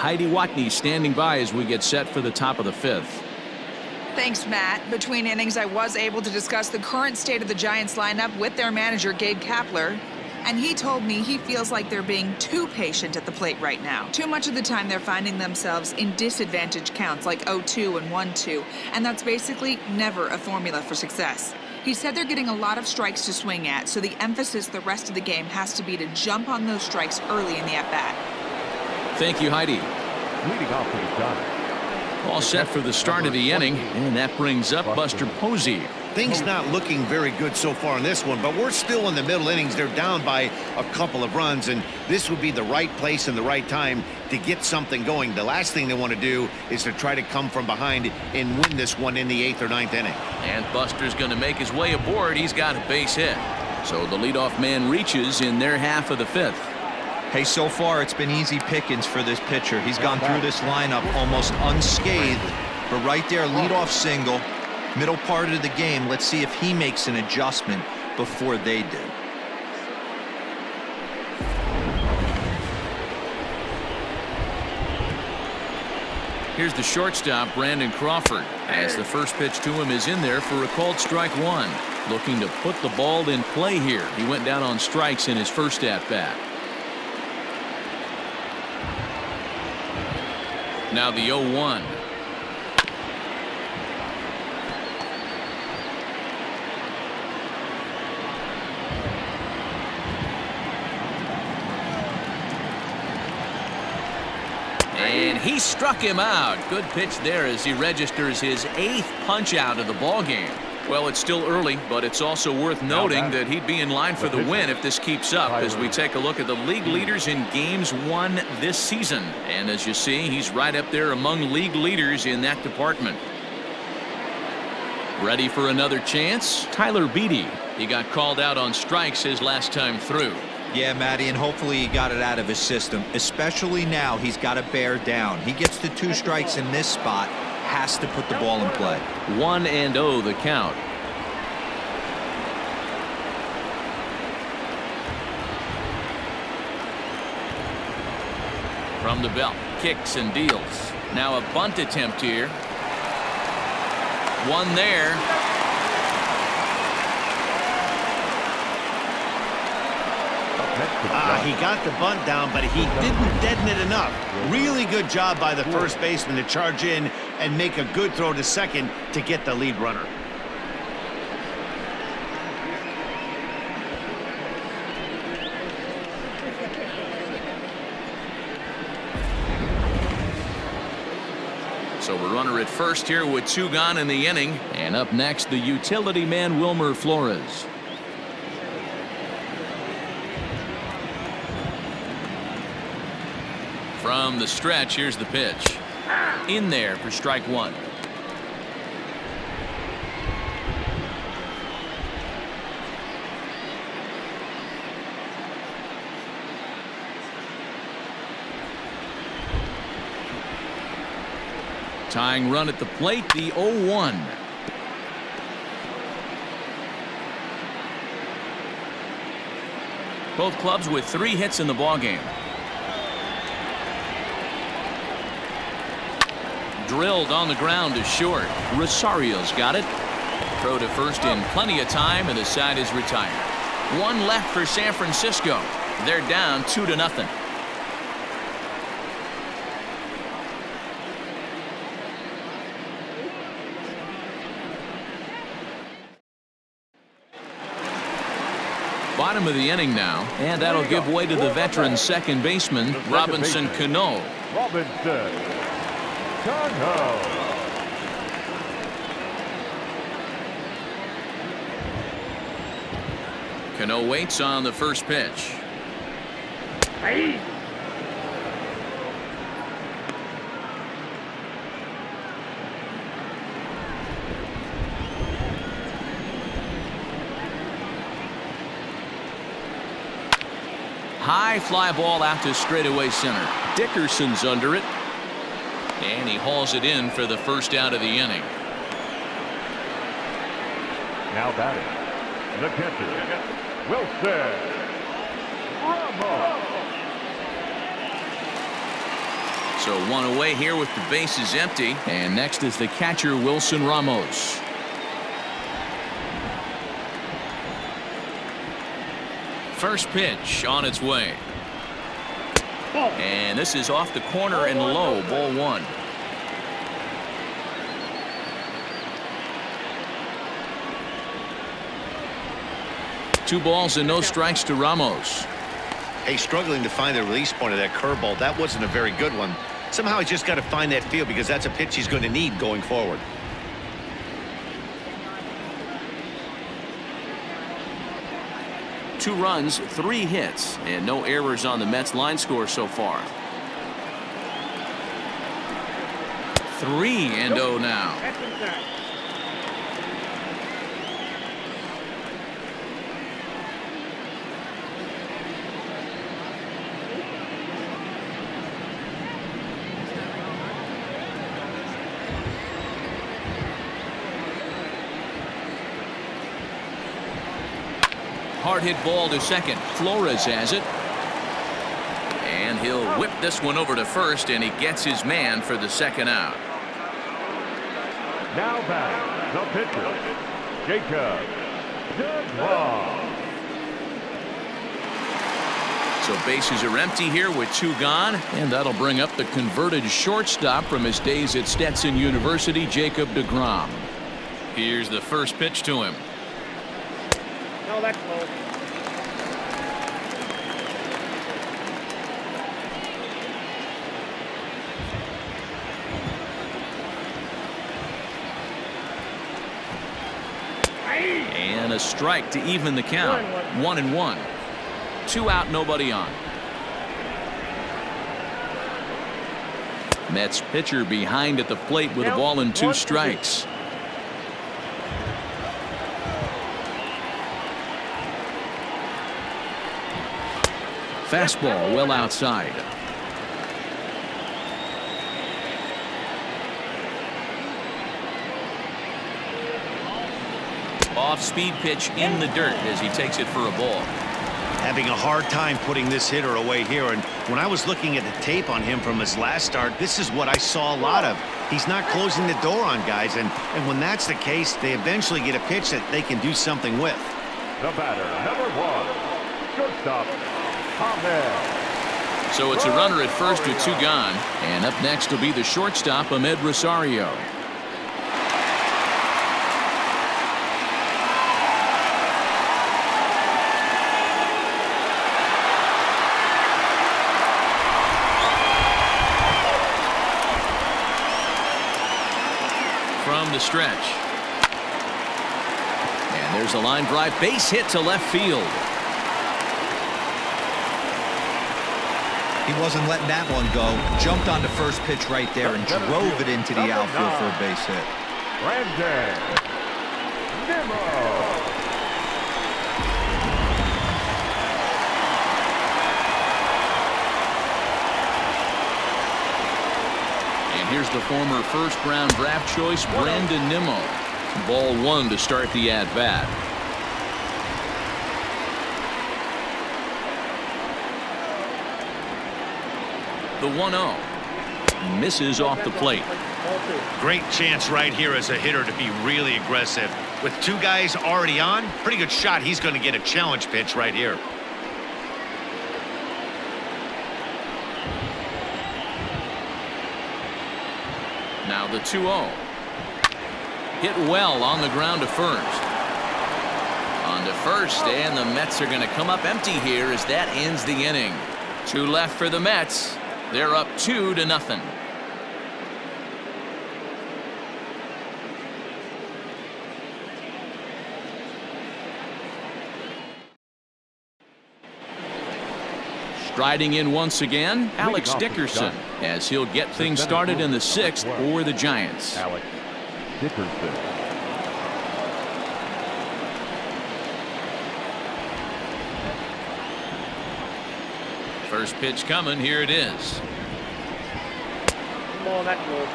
Heidi Watney standing by as we get set for the top of the fifth. Thanks, Matt. Between innings, I was able to discuss the current state of the Giants lineup with their manager, Gabe Kapler. And he told me he feels like they're being too patient at the plate right now. Too much of the time they're finding themselves in disadvantage counts like 0-2 and 1-2. And that's basically never a formula for success. He said they're getting a lot of strikes to swing at, so the emphasis the rest of the game has to be to jump on those strikes early in the at-bat. Thank you, Heidi. Leading off for the Giants. All set for the start of the inning, and that brings up Buster Posey. Things not looking very good so far in this one, but we're still in the middle innings. They're down by a couple of runs, and this would be the right place and the right time to get something going. The last thing they want to do is to try to come from behind and win this one in the 8th or 9th inning. And Buster's going to make his way aboard. He's got a base hit. So the leadoff man reaches in their half of the 5th. Hey, so far it's been easy pickings for this pitcher. He's gone through this lineup almost unscathed. But right there, leadoff single, middle part of the game. Let's see if he makes an adjustment before they do. Here's the shortstop, Brandon Crawford, as the first pitch to him is in there for a called strike one. Looking to put the ball in play here. He went down on strikes in his first at-bat. Now the 0-1. And he struck him out. Good pitch there as he registers his 8th punch out of the ball game. Well, it's still early, but it's also worth noting that he'd be in line for the win if this keeps up as we take a look at the league leaders in games won this season. And as you see, he's right up there among league leaders in that department. Ready for another chance? Tyler Beede. He got called out on strikes his last time through. Yeah, Matty, and hopefully he got it out of his system. Especially now, he's got to bear down. He gets the 2 strikes in this spot. Has to put the ball in play. 1-0 the count. From the belt, kicks and deals. Now a bunt attempt here. One there. He got the bunt down, but he didn't deaden it enough. Really good job by the first baseman to charge in and make a good throw to second to get the lead runner. So a runner at first here with 2 gone in the inning. And up next, the utility man, Wilmer Flores. From the stretch, here's the pitch. In there for strike one. Tying run at the plate, the 0-1. Both clubs with 3 hits in the ballgame. Drilled on the ground to short. Rosario's got it. Throw to first in plenty of time, and the side is retired. 1 left for San Francisco. They're down 2-0. Bottom of the inning now, and that'll give way to the veteran second baseman, Robinson Cano. Robinson Cano. Cano waits on the first pitch. High fly ball out to straightaway center. Dickerson's under it. And he hauls it in for the first out of the inning. Now batting, the catcher, Wilson Ramos. So one away here with the bases empty. And next is the catcher, Wilson Ramos. First pitch on its way. And this is off the corner and low, ball one. Two balls and no strikes to Ramos. Hey, struggling to find the release point of that curveball. That wasn't a very good one. Somehow he's just got to find that feel because that's a pitch he's going to need going forward. Two runs, 3 hits, and no errors on the Mets line score so far. 3-0 now. Hard hit ball to second. Flores has it. And he'll whip this one over to first, and he gets his man for the second out. Now back, the pitcher, Jacob deGrom. So bases are empty here with 2 gone, and that'll bring up the converted shortstop from his days at Stetson University, Jacob deGrom. Here's the first pitch to him. No, that's low. And a strike to even the count. 1-1. 2 out, nobody on. Mets pitcher behind at the plate with a ball and 2 strikes. Fastball well outside. Off-speed pitch in the dirt as he takes it for a ball. Having a hard time putting this hitter away here, and when I was looking at the tape on him from his last start, this is what I saw a lot of. He's not closing the door on guys, and when that's the case, they eventually get a pitch that they can do something with. The batter, number 1, shortstop, Ahmed. So it's a runner at first with 2 gone, and up next will be the shortstop, Ahmed Rosario. From the stretch. And there's a line drive, base hit to left field. He wasn't letting that one go. Jumped on the first pitch right there and drove it into the outfield for a base hit. Brandon Nimmo. Here's the former first-round draft choice, Brandon Nimmo. Ball 1 to start the at-bat. The 1-0. Misses off the plate. Great chance right here as a hitter to be really aggressive. With 2 guys already on, pretty good shot. He's going to get a challenge pitch right here. Now the 2-0. Hit well on the ground to first. On to first, and the Mets are going to come up empty here as that ends the inning. 2 left for the Mets. They're up 2-0. Striding in once again, Alex Dickerson, as he'll get things started in the 6th for the Giants. Alex Dickerson. First pitch coming, here it is. Ball, that's low.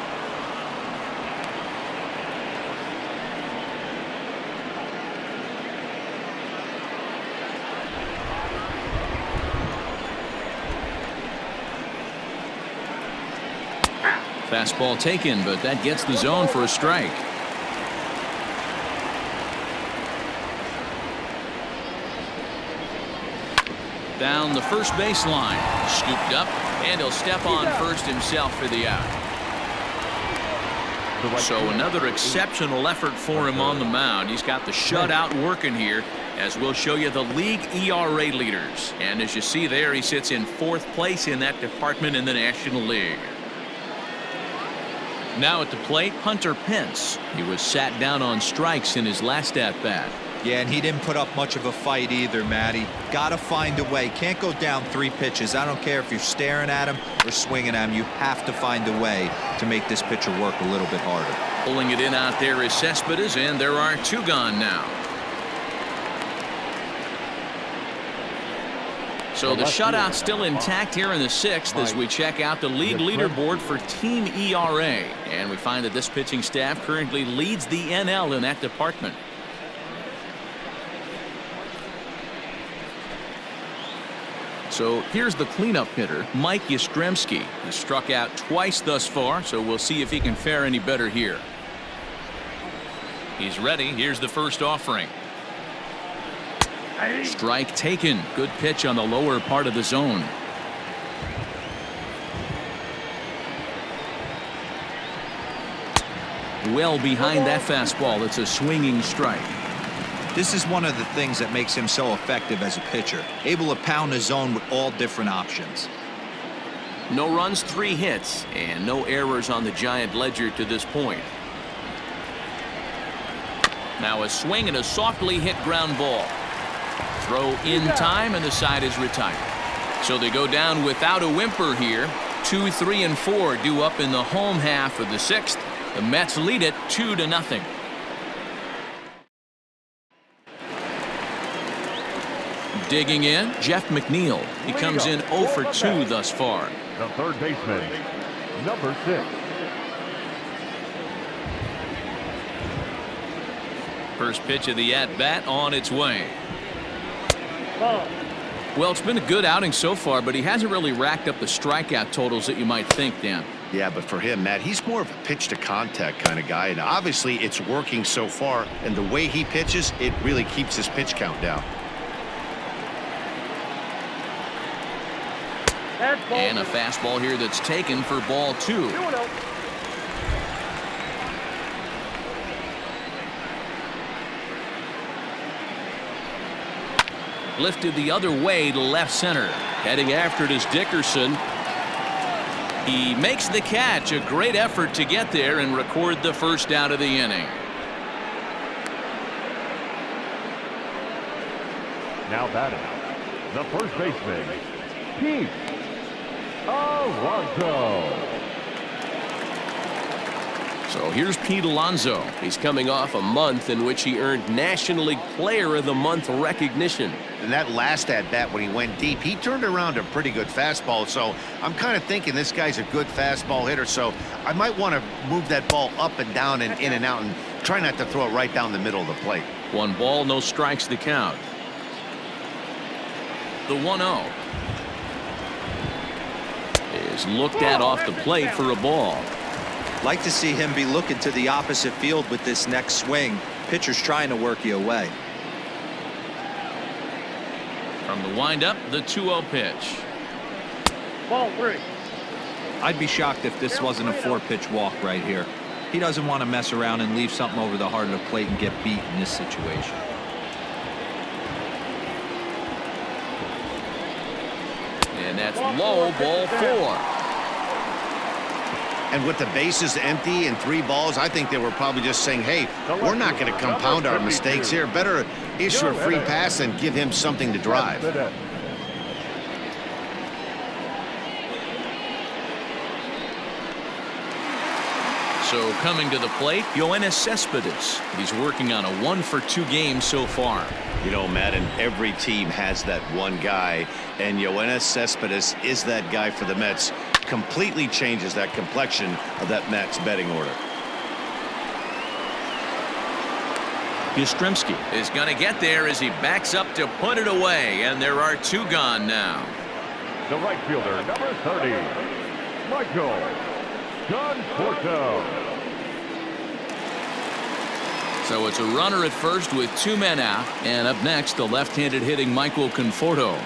Fastball taken, but that gets the zone for a strike. Down the first baseline, scooped up, and he'll step on first himself for the out. So another exceptional effort for him on the mound. He's got the shutout working here, as we'll show you the league ERA leaders. And as you see there, he sits in 4th place in that department in the National League. Now at the plate, Hunter Pence. He was sat down on strikes in his last at-bat. Yeah, and he didn't put up much of a fight either, Matty. Got to find a way. Can't go down 3 pitches. I don't care if you're staring at him or swinging at him. You have to find a way to make this pitcher work a little bit harder. Pulling it in out there is Cespedes, and there are 2 gone now. So the shutout still intact here in the 6th as we check out the league leaderboard for team ERA. And we find that this pitching staff currently leads the NL in that department. So here's the cleanup hitter, Mike Yastrzemski. He struck out twice thus far, so we'll see if he can fare any better here. He's ready. Here's the first offering. Strike taken. Good pitch on the lower part of the zone. Well behind that fastball. It's a swinging strike. This is one of the things that makes him so effective as a pitcher. Able to pound the zone with all different options. No runs, 3 hits, and no errors on the Giant ledger to this point. Now a swing and a softly hit ground ball. Throw in time, and the side is retired. So they go down without a whimper here. 2, 3, and 4 due up in the home half of the 6th. The Mets lead it 2-0. Digging in, Jeff McNeil. He comes in 0 for 2 thus far. The third baseman, number 6. First pitch of the at-bat on its way. Ball. Well, it's been a good outing so far, but he hasn't really racked up the strikeout totals that you might think, Dan. Yeah, but for him, Matt, he's more of a pitch-to-contact kind of guy, and obviously it's working so far, and the way he pitches, it really keeps his pitch count down. And a fastball here that's taken for ball 2. Lifted the other way to left center. Heading after it is Dickerson. He makes the catch. A great effort to get there and record the first out of the inning. Now batting, the first baseman, Pete Alonso. So here's Pete Alonso. He's coming off a month in which he earned National League Player of the Month recognition. And that last at-bat when he went deep, he turned around a pretty good fastball. So I'm kind of thinking this guy's a good fastball hitter. So I might want to move that ball up and down and in and out and try not to throw it right down the middle of the plate. 1 ball, no strikes to count. The 1-0 is looked at off the plate for a ball. Like to see him be looking to the opposite field with this next swing. Pitcher's trying to work you away. From the windup, the 2-0 pitch. Ball 3. I'd be shocked if this wasn't a 4-pitch walk right here. He doesn't want to mess around and leave something over the heart of the plate and get beat in this situation. And that's low, ball 4. And with the bases empty and 3 balls, I think they were probably just saying, hey, we're not going to compound our mistakes here. Better issue a free pass and give him something to drive. So coming to the plate, Yoenis Cespedes. He's working on a 1 for 2 game so far. You know, Matt, and every team has that one guy, and Yoenis Cespedes is that guy for the Mets. Completely changes that complexion of that Mets betting order. Yastrzemski is going to get there as he backs up to put it away, and there are 2 gone now. The right fielder, number 30, Michael So it's a runner at first with 2 men out, and up next the left-handed hitting Michael Conforto.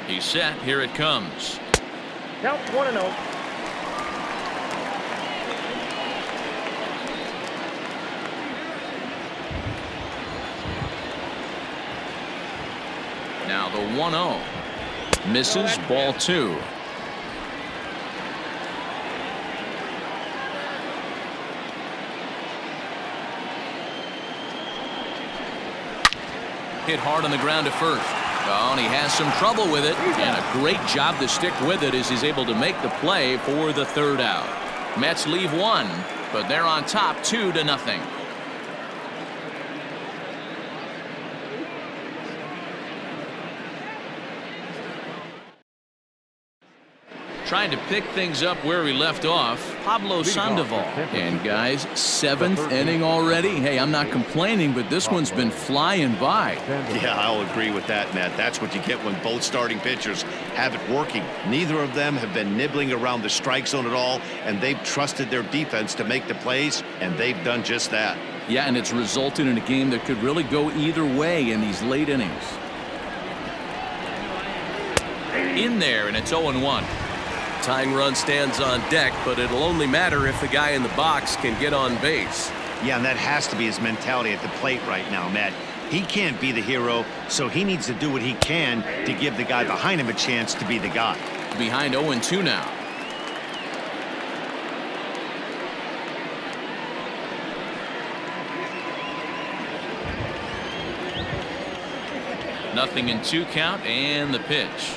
He's set. Here it comes. Count 1-0. Now the 1-0. Misses, ball 2. Hit hard on the ground to first. Oh, and he has some trouble with it, and a great job to stick with it as he's able to make the play for the 3rd out. Mets leave 1, but they're on top 2-0. Trying to pick things up where we left off, Pablo Sandoval. And guys, 7th inning already. Hey, I'm not complaining, but this one's been flying by. Yeah, I'll agree with that, Matt. That's what you get when both starting pitchers have it working. Neither of them have been nibbling around the strike zone at all, and they've trusted their defense to make the plays, and they've done just that. Yeah, and it's resulted in a game that could really go either way in these late innings. In there, and it's 0-1. Tying run stands on deck, but it'll only matter if the guy in the box can get on base. Yeah, and that has to be his mentality at the plate right now, Matt. He can't be the hero, so he needs to do what he can to give the guy behind him a chance to be the guy. Behind 0-2 now. Nothing in 2 count, and the pitch.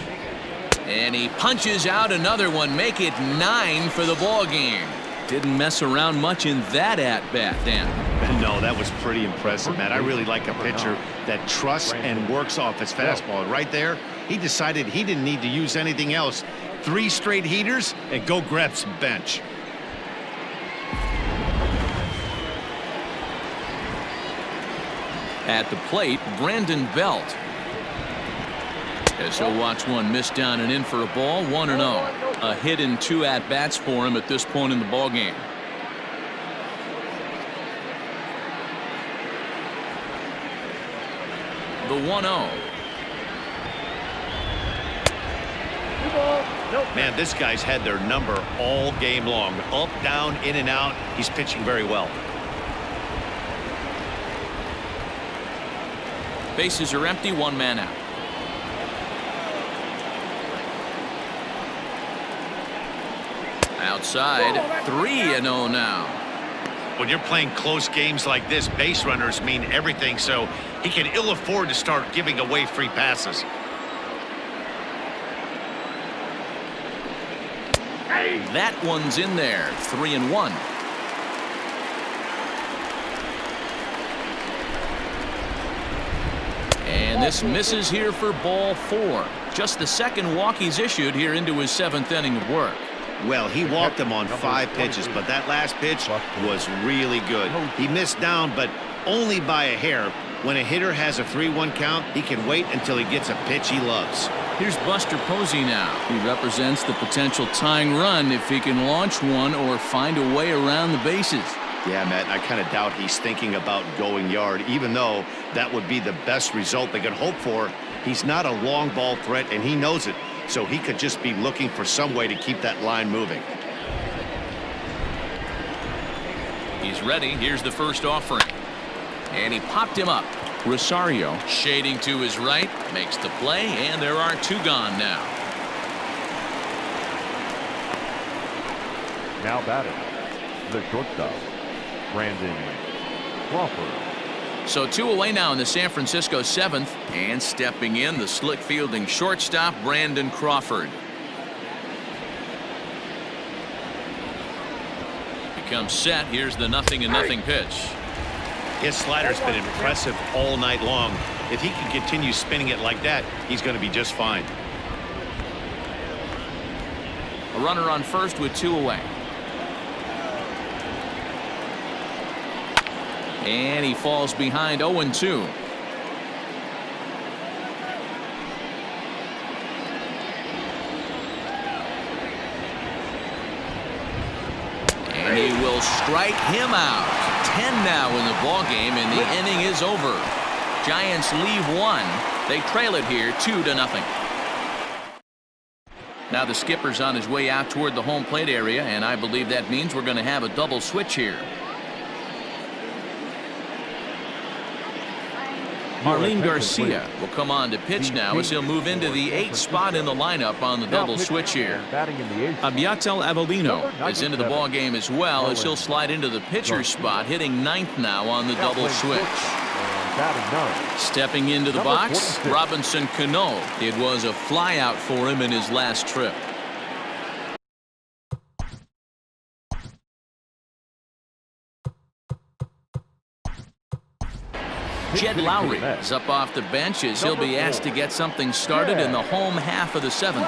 And he punches out another one, make it 9 for the ball game. Didn't mess around much in that at-bat, Dan. No, that was pretty impressive, Matt. I really like a pitcher that trusts and works off his fastball. Right there, he decided he didn't need to use anything else. 3 straight heaters and go grab some bench. At the plate, Brandon Belt. As he'll watch one miss down and in for a ball. 1-0. A hit in 2 at-bats for him at this point in the ball game. The 1-0. Man, this guy's had their number all game long. Up, down, in and out. He's pitching very well. Bases are empty, 1 man out. Outside, 3-0 now. When you're playing close games like this, base runners mean everything, so he can ill afford to start giving away free passes. That one's in there, 3-1. And this misses here for ball 4. Just the 2nd walk he's issued here into his 7th inning of work. Well, he walked him on 5 pitches, but that last pitch was really good. He missed down, but only by a hair. When a hitter has a 3-1 count, he can wait until he gets a pitch he loves. Here's Buster Posey now. He represents the potential tying run if he can launch one or find a way around the bases. Yeah, Matt, I kind of doubt he's thinking about going yard, even though that would be the best result they could hope for. He's not a long ball threat, and he knows it. So he could just be looking for some way to keep that line moving. He's ready. Here's the first offering. And he popped him up. Rosario shading to his right, makes the play, and there are 2 gone now. Now batting, the shortstop, Brandon Crawford. So 2 away now in the San Francisco 7th, and stepping in, the slick fielding shortstop, Brandon Crawford. Becomes set. Here's the 0-0 pitch. His slider's been impressive all night long. If he can continue spinning it like that, he's going to be just fine. A runner on first with 2 away. And he falls behind 0-2. will strike him out. 10 now in the ball game, and the inning is over. Giants leave one. They trail it here 2-0. Now the skipper's on his way out toward the home plate area, and I believe that means we're going to have a double switch here. Marlene Garcia will come on to pitch now as he'll move into the 8th spot in the lineup on the double switch here. Abiatel Avelino is into the ball game as well as he'll slide into the pitcher's spot, hitting 9th now on the double switch. Stepping into the box, Robinson Cano. It was a flyout for him in his last trip. Jed Lowry is up off the bench as he'll be asked to get something started in the home half of the 7th.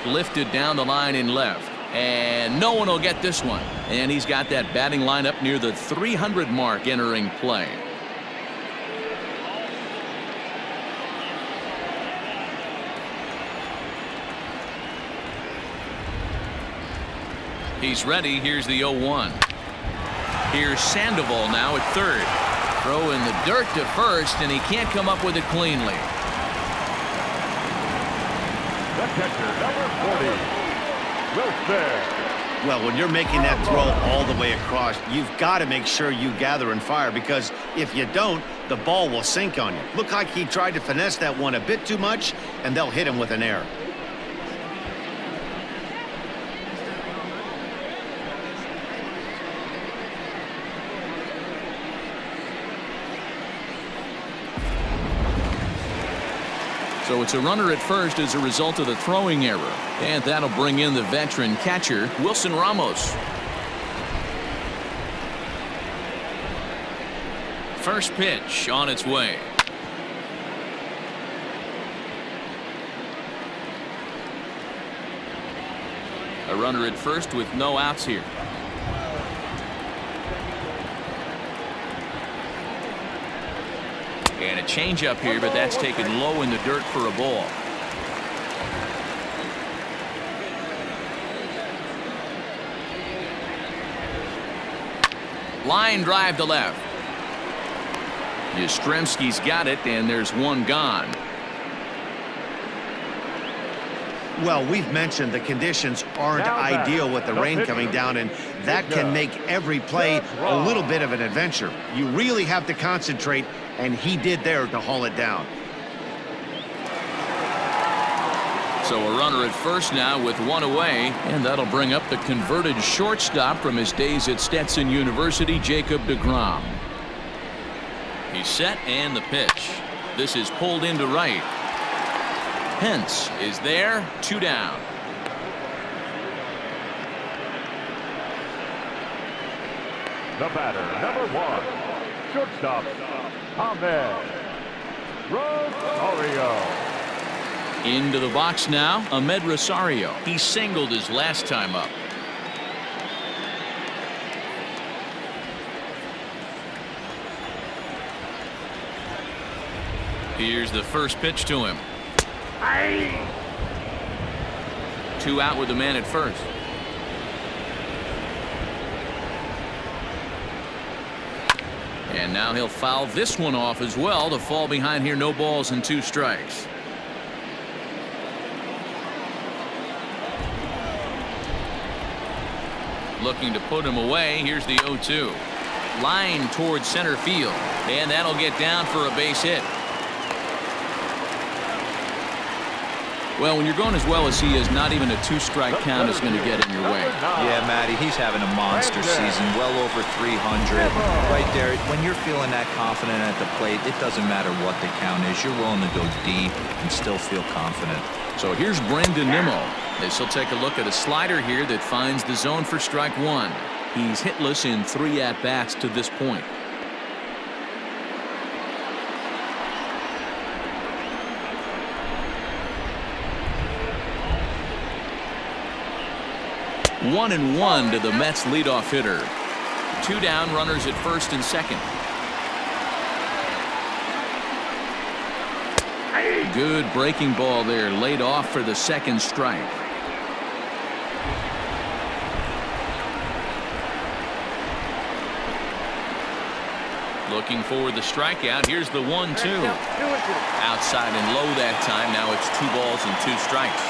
Lifted down the line in left, and no one will get this one. And he's got that batting lineup near the 300 mark entering play. He's ready. Here's the 0-1. Here's Sandoval now at third. Throw in the dirt to first, and he can't come up with it cleanly. The catcher, number 40, Cespedes. Well, when you're making that throw all the way across, you've got to make sure you gather and fire, because if you don't, the ball will sink on you. Looked like he tried to finesse that one a bit too much, and they'll hit him with an error. So it's a runner at first as a result of the throwing error. And that'll bring in the veteran catcher, Wilson Ramos. First pitch on its way. A runner at first with no outs here. And a changeup here, but that's taken low in the dirt for a ball. Line drive to left. Yastrzemski's got it, and there's one gone. Well, we've mentioned the conditions aren't ideal with the rain coming down, and that can make every play a little bit of an adventure. You really have to concentrate, and he did there to haul it down. So a runner at first now with one away, and that'll bring up the converted shortstop from his days at Stetson University, Jacob deGrom. He's set, and the pitch. This is pulled into right. Pence is there, 2 down. The batter, number 1, shortstop, Ahmed Rosario. Into the box now, Ahmed Rosario. He singled his last time up. Here's the first pitch to him. 2 out with the man at first. And now he'll foul this one off as well to fall behind here. No balls and 2 strikes. Looking to put him away. Here's the 0-2. Line towards center field, and that'll get down for a base hit. Well, when you're going as well as he is, not even a 2-strike count is going to get in your way. Yeah, Matty, he's having a monster season, well over 300. Right there, when you're feeling that confident at the plate, it doesn't matter what the count is. You're willing to go deep and still feel confident. So here's Brandon Nimmo. This will take a look at a slider here that finds the zone for strike 1. He's hitless in 3 at-bats to this point. One and one to the Mets leadoff hitter. 2 down, runners at first and second. Good breaking ball there, laid off for the second strike. Looking for the strikeout. Here's the 1-2. Outside and low that time. Now it's 2 balls and 2 strikes.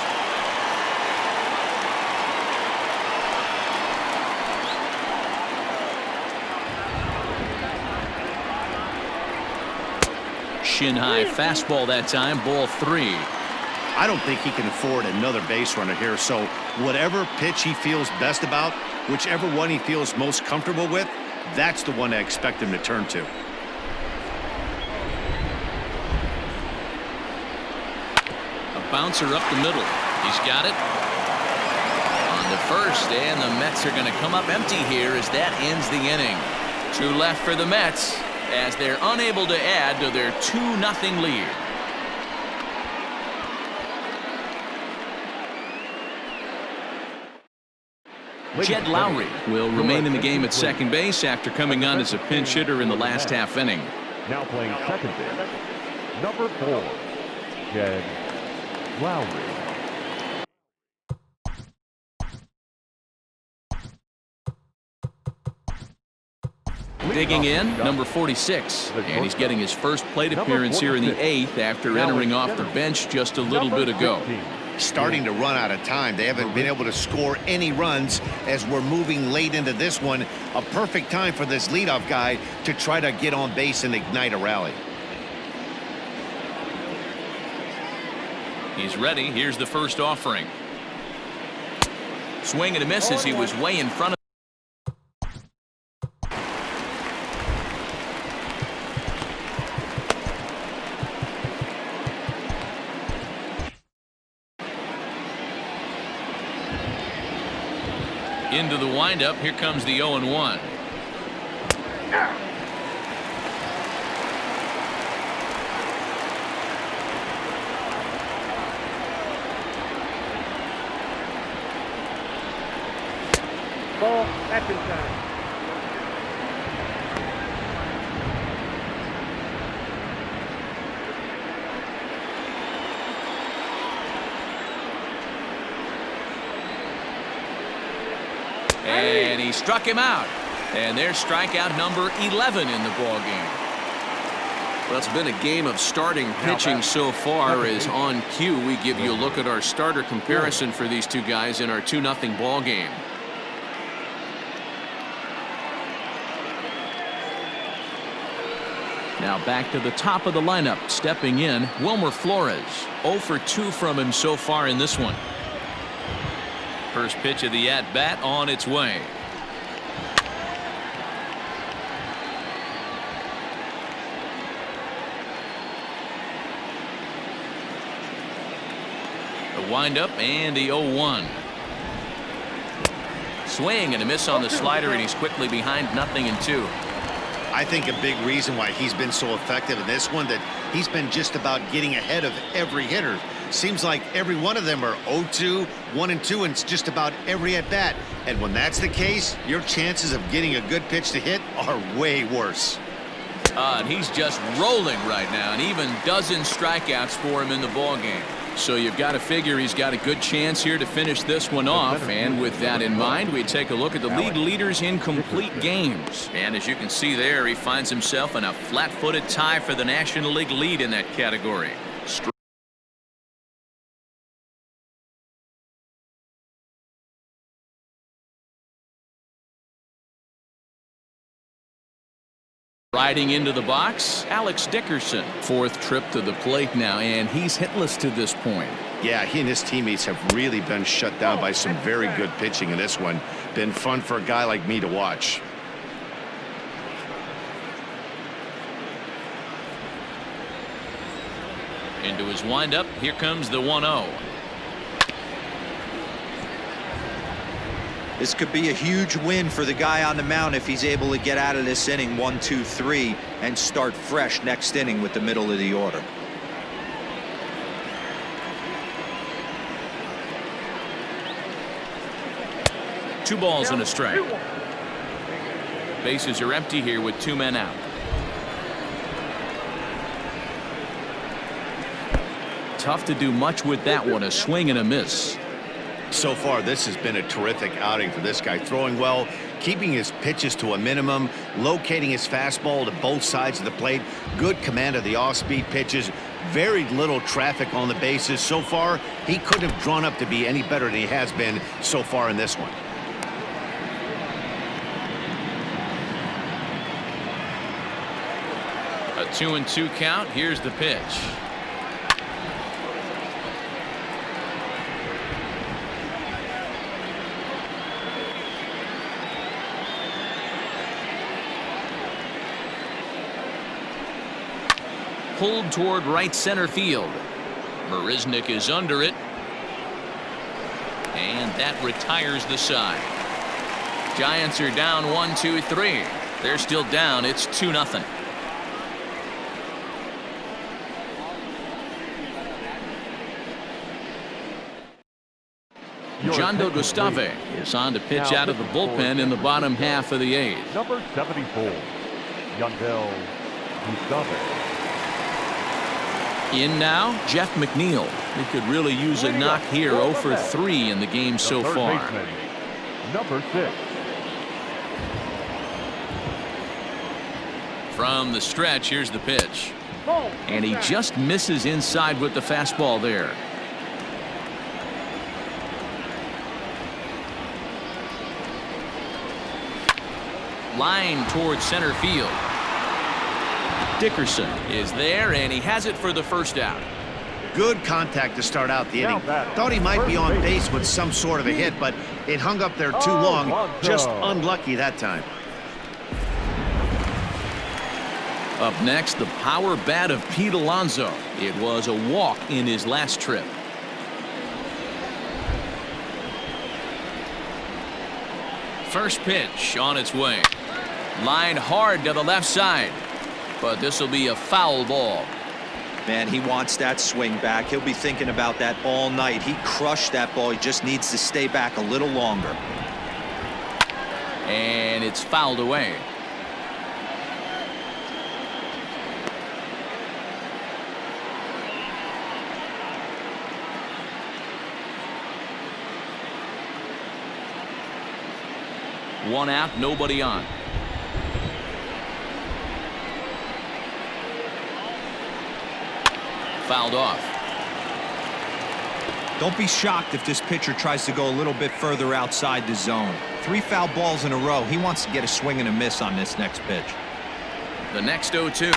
Shin high fastball that time. Ball 3. I don't think he can afford another base runner here, so whatever pitch he feels best about, whichever one he feels most comfortable with, that's the one I expect him to turn to. A bouncer up the middle. He's got it on the first, and the Mets are going to come up empty here as that ends the inning. 2 left for the Mets as they're unable to add to their 2-0 lead. Jed Lowry will remain in the game at second base after coming on as a pinch hitter in the last half inning. Now playing second base, number 4, Jed Lowry. Digging in, number 46, and he's getting his first plate appearance here in the 8th after entering off the bench just a little bit ago. Starting to run out of time. They haven't been able to score any runs as we're moving late into this one. A perfect time for this leadoff guy to try to get on base and ignite a rally. He's ready. Here's the first offering. Swing and a miss as he was way in front of. Into the windup. Here comes the 0-1. Ball, that's inside. And he struck him out. And there's strikeout number 11 in the ball game. Well, it's been a game of starting pitching so far. As on cue, we give you a look at our starter comparison for these two guys in our 2-0 ball game. Now back to the top of the lineup. Stepping in, Wilmer Flores. 0 for 2 from him so far in this one. First pitch of the at-bat on its way. The windup and the 0-1. Swing and a miss on the slider, and he's quickly behind 0-2. I think a big reason why he's been so effective in this one, that he's been just about getting ahead of every hitter. Seems like every one of them are 0-2, 1-2, and it's just about every at bat. And when that's the case, your chances of getting a good pitch to hit are way worse. And he's just rolling right now, and even dozen strikeouts for him in the ball game. So you've got to figure he's got a good chance here to finish this one off. And with that in mind, we take a look at the league leaders in complete games. And as you can see there, he finds himself in a flat-footed tie for the National League lead in that category. Riding into the box, Alex Dickerson. 4th trip to the plate now, and he's hitless to this point. Yeah, he and his teammates have really been shut down by some very good pitching in this one. Been fun for a guy like me to watch. Into his windup, here comes the 1-0. This could be a huge win for the guy on the mound if he's able to get out of this inning 1, 2, 3 and start fresh next inning with the middle of the order. Two balls and a strike. Bases are empty here with 2 men out. Tough to do much with that one. A swing and a miss. So far, this has been a terrific outing for this guy. Throwing well, keeping his pitches to a minimum, locating his fastball to both sides of the plate, good command of the off-speed pitches, very little traffic on the bases. So far, he couldn't have drawn up to be any better than he has been so far in this one. A 2-2 count. Here's the pitch. Pulled toward right center field. Marisnik is under it. And that retires the side. Giants are down 1-2-3. They're still down. It's 2-0. Jondo Gustave is on to pitch out of the bullpen in the bottom half of the 8th. Number 74, Jondo Gustave. In now, Jeff McNeil. He could really use a knock here. 0 for 3 in the game so far. Number 6. From the stretch, here's the pitch. And he just misses inside with the fastball there. Line towards center field. Dickerson is there, and he has it for the first out. Good contact to start out the inning. Thought he might be on base with some sort of a hit, but it hung up there too long. Just unlucky that time. Up next, the power bat of Pete Alonso. It was a walk in his last trip. First pitch on its way. Line hard to the left side. But this will be a foul ball. Man, he wants that swing back. He'll be thinking about that all night. He crushed that ball. He just needs to stay back a little longer. And it's fouled away. One out, nobody on. Fouled off. Don't be shocked if this pitcher tries to go a little bit further outside the zone. 3 foul balls in a row. He wants to get a swing and a miss on this next pitch. The next 0-2.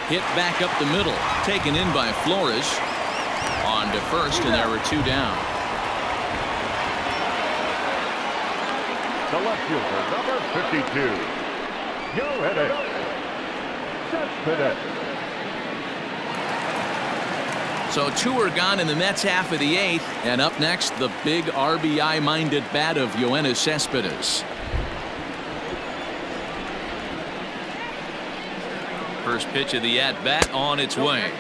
Hit back up the middle. Taken in by Flores. On to first, and there were 2 down. The left fielder, number 52, Yoenis Cespedes. So 2 are gone in the Mets half of the 8th. And up next, the big RBI-minded bat of Yoenis Cespedes. First pitch of the at-bat on its way.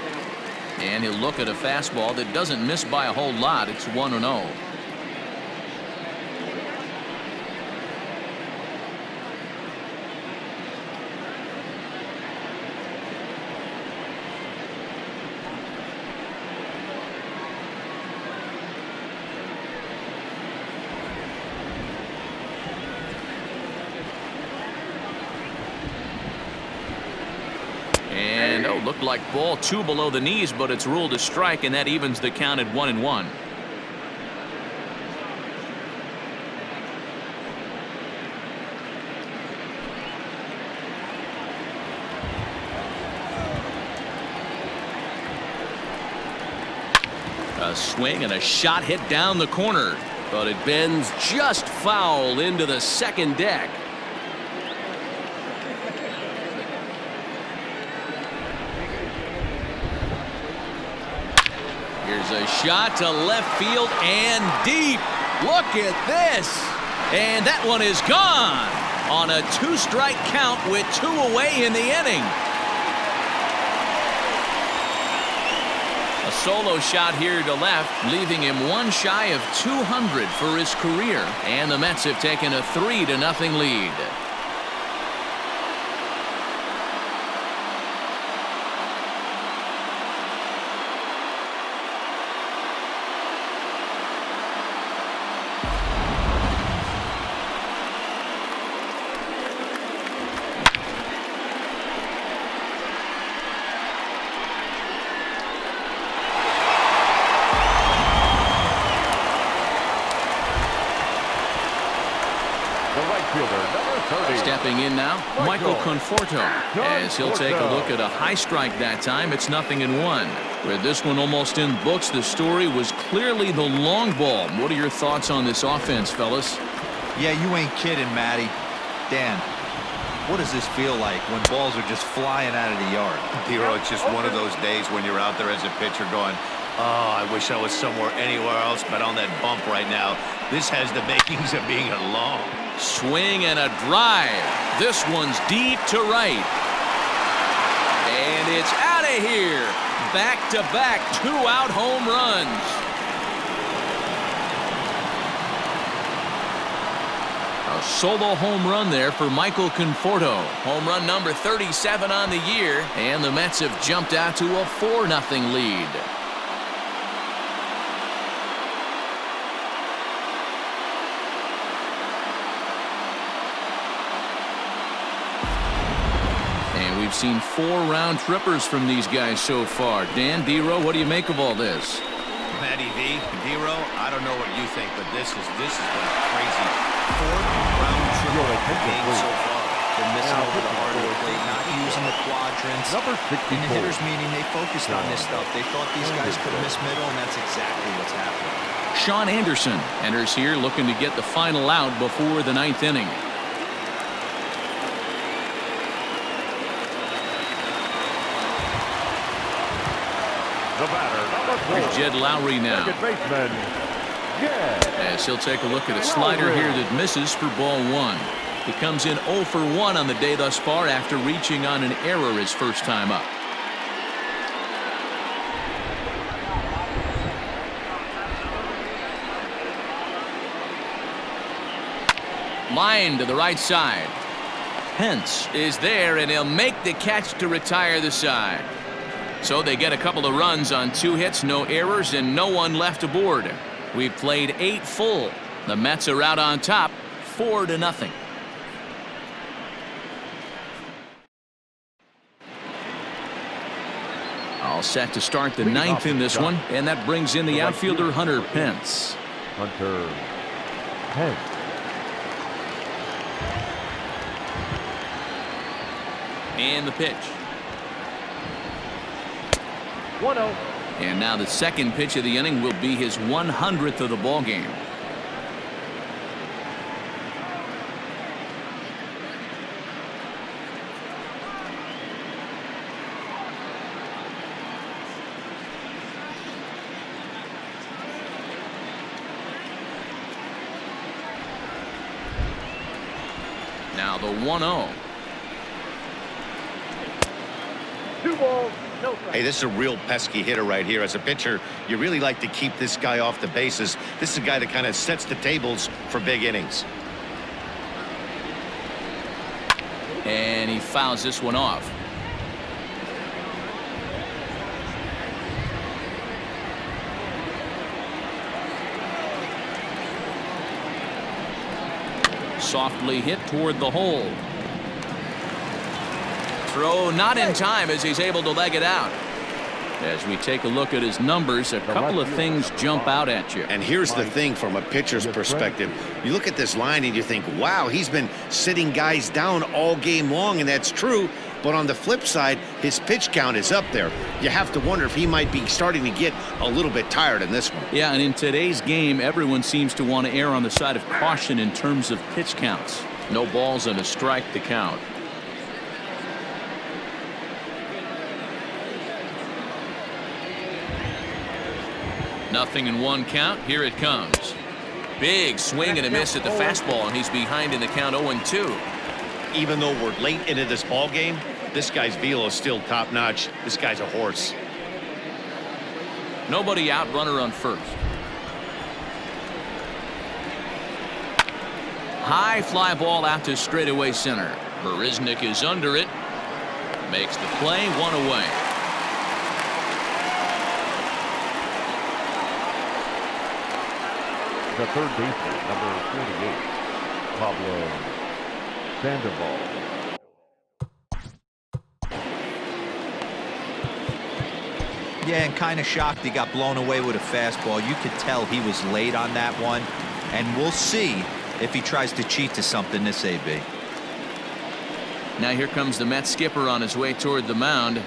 And he'll look at a fastball that doesn't miss by a whole lot. It's 1-0. And looked like ball 2 below the knees, but it's ruled a strike, and that evens the count at 1-1. A swing and a shot hit down the corner, but it bends just foul into the second deck. Here's a shot to left field and deep. Look at this. And that one is gone on a 2-strike count with 2 away in the inning. A solo shot here to left, leaving him 1 shy of 200 for his career. And the Mets have taken a 3-0 lead. outfielder, number 30. Stepping in now, Michael Conforto, as he'll take a look at a high strike that time. It's 0-1. With this one almost in books, the story was clearly the long ball. What are your thoughts on this offense, fellas? Yeah, you ain't kidding, Matty. Dan, what does this feel like when balls are just flying out of the yard? Hero, it's just one of those days when you're out there as a pitcher going, oh, I wish I was somewhere anywhere else but on that bump right now. This has the makings of being a long swing and a drive. This one's deep to right. And it's out of here. Back-to-back two-out home runs. A solo home run there for Michael Conforto. Home run number 37 on the year. And the Mets have jumped out to a 4-0 lead. And we've seen 4 round trippers from these guys so far. Dan, D-Row, what do you make of all this? Matty V, D-Row, I don't know what you think, but this is going crazy. 4th-round triple game so far. They're missing over the heart of the plate, not using the quadrants. Number 64. In the hitters meeting, they focused on this stuff. They thought these guys could miss middle, and that's exactly what's happening. Sean Anderson enters here looking to get the final out before the 9th inning. The batter, number 4. Here's Jed Lowry now. Second baseman, Jed. As he'll take a look at a slider here that misses for ball 1. He comes in 0 for 1 on the day thus far after reaching on an error his first time up. Line to the right side. Pence is there, and he'll make the catch to retire the side. So they get a couple of runs on 2 hits, no errors, and no one left aboard. We've played 8 full. The Mets are out on top, 4-0. All set to start the 9th in this one, and that brings in the outfielder Hunter Pence. Hunter Pence. And the pitch. 1-0. And now the second pitch of the inning will be his 100th of the ball game. Now the 1-0. 2 balls, no strikes. Hey, this is a real pesky hitter right here. As a pitcher, you really like to keep this guy off the bases. This is a guy that kind of sets the tables for big innings. And he fouls this one off. Softly hit toward the hole. Throw not in time as he's able to leg it out. As we take a look at his numbers, a couple of things jump out at you. And here's the thing from a pitcher's perspective. You look at this line and you think, wow, he's been sitting guys down all game long, and that's true. But on the flip side, his pitch count is up there. You have to wonder if he might be starting to get a little bit tired in this one. Yeah, and in today's game, everyone seems to want to err on the side of caution in terms of pitch counts. No balls and a strike to count. Nothing in 1 count. Here it comes. Big swing and a miss at the fastball, and he's behind in the count 0-2. Even though we're late into this ball game, this guy's velo is still top notch. This guy's a horse. Nobody out, runner on first. High fly ball out to straightaway center. Barisnik is under it. Makes the play, 1 away. The third baseman, number 48, Pablo Sandoval. Yeah, and kind of shocked he got blown away with a fastball. You could tell he was late on that one. And we'll see if he tries to cheat to something this AB. Now here comes the Mets skipper on his way toward the mound,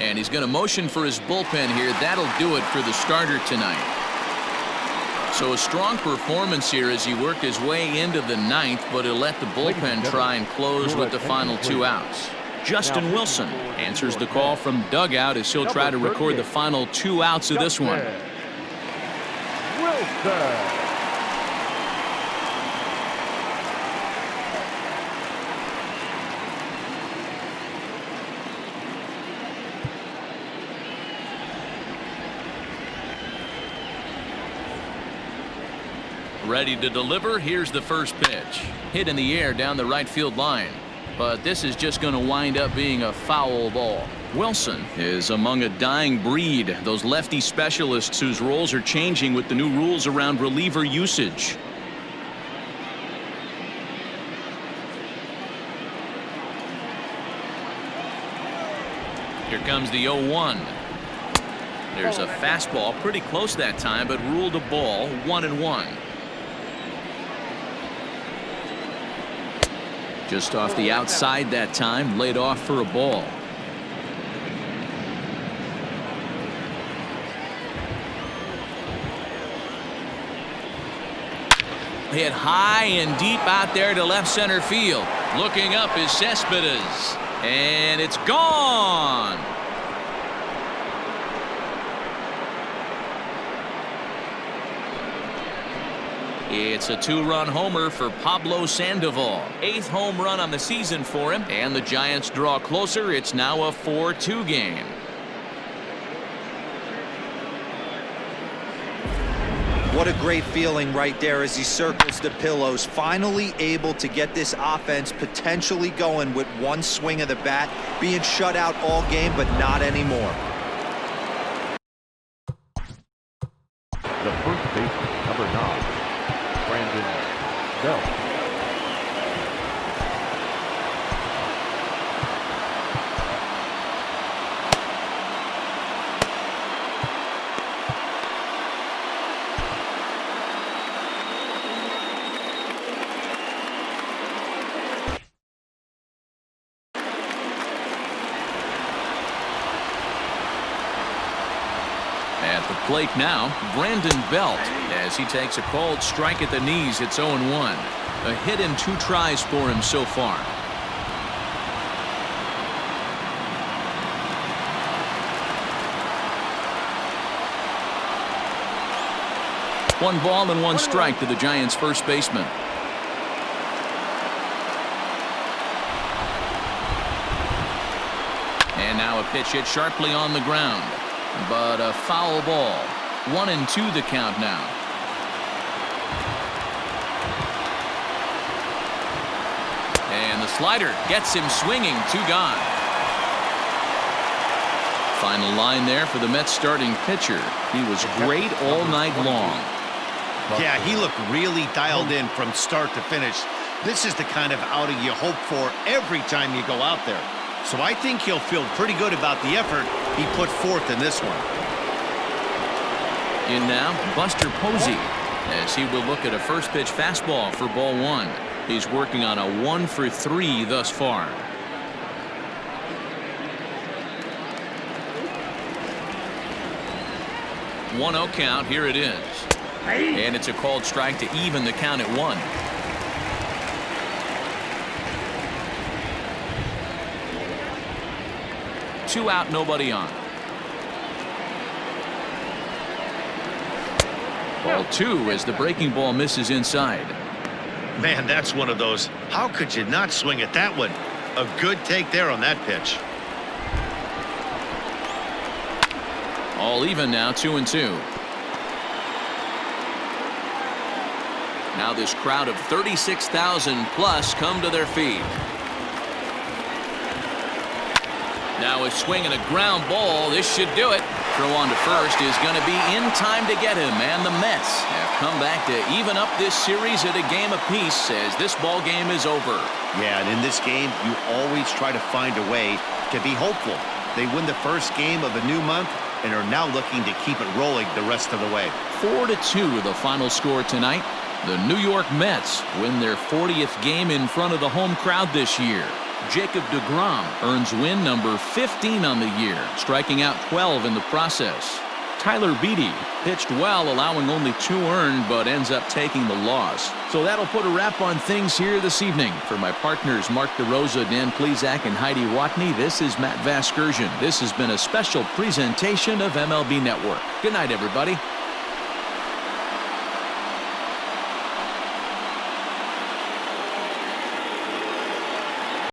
and he's going to motion for his bullpen here. That'll do it for the starter tonight. So a strong performance here as he worked his way into the ninth, but he'll let the bullpen try and close with the final 2 outs. Justin Wilson answers the call from dugout as he'll try to record the final 2 outs of this one. Wilson. Ready to deliver. Here's the first pitch. Hit in the air down the right field line. But this is just going to wind up being a foul ball. Wilson is among a dying breed. Those lefty specialists whose roles are changing with the new rules around reliever usage. Here comes the 0-1. There's a fastball pretty close that time, but ruled a ball. 1-1. Just off the outside that time, laid off for a ball. Hit high and deep out there to left center field. Looking up is Cespedes, and it's gone. It's a 2-run homer for Pablo Sandoval. 8th home run on the season for him, and the Giants draw closer. It's now a 4-2 game. What a great feeling right there as he circles the pillows, finally able to get this offense potentially going with one swing of the bat, being shut out all game, but not anymore. The first baseman, number 9. Bell. At the plate now, Brandon Belt, as he takes a called strike at the knees. It's 0-1. A hit in 2 tries for him so far. One ball and 1 strike to the Giants' first baseman. And now a pitch hit sharply on the ground. But a foul ball. 1-2 the count now. And the slider gets him swinging. 2 gone. Final line there for the Mets starting pitcher. He was great all night long. Yeah, he looked really dialed in from start to finish. This is the kind of outing you hope for every time you go out there. So I think he'll feel pretty good about the effort he put forth in this one. In now, Buster Posey, as he will look at a first pitch fastball for ball 1. He's working on a 1-for-3 thus far. One 0 count. Here it is. And it's a called strike to even the count at 1. Two out, nobody on. Ball 2 as the breaking ball misses inside. Man, that's one of those. How could you not swing at that one? A good take there on that pitch. All even now, 2-2. Now this crowd of 36,000 plus come to their feet. Now a swing and a ground ball. This should do it. Throw on to first is going to be in time to get him, and the Mets have come back to even up this series at a game apiece as this ball game is over. Yeah, and in this game, you always try to find a way to be hopeful. They win the first game of a new month and are now looking to keep it rolling the rest of the way. 4-2 the final score tonight. The New York Mets win their 40th game in front of the home crowd this year. Jacob deGrom earns win number 15 on the year, striking out 12 in the process. Tyler Beede pitched well, allowing only 2 earned, but ends up taking the loss. So that'll put a wrap on things here this evening. For my partners Mark DeRosa, Dan Plesac, and Heidi Watney, this is Matt Vasgersian. This has been a special presentation of MLB Network. Good night, everybody.